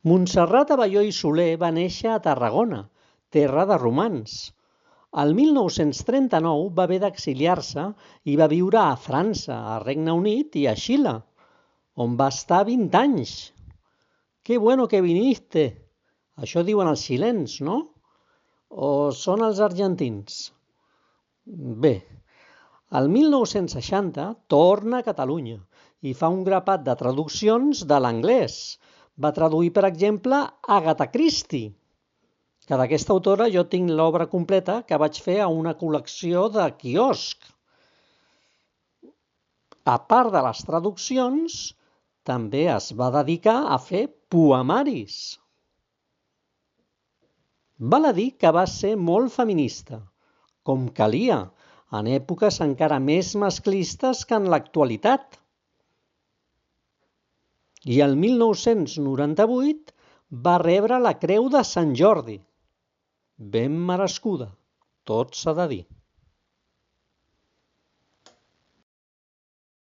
Montserrat Abelló i Soler va néixer a Tarragona, terra de romans. El 1939 va haver d'exiliar-se i va viure a França, a Regne Unit i a Xile, on va estar 20 anys. «Qué bueno que viniste!» Això diuen els xilens, no? O són els argentins? Bé, el 1960 torna a Catalunya i fa un grapat de traduccions de l'anglès. Va traduir, per exemple, Agatha Christie, que d'aquesta autora jo tinc l'obra completa que vaig fer a una col·lecció de quiosc. A part de les traduccions, també es va dedicar a fer poemaris. Val a dir que va ser molt feminista, com calia, en èpoques encara més masclistes que en l'actualitat. I el 1998 va rebre la Creu de Sant Jordi. Ben merescuda, tot s'ha de dir.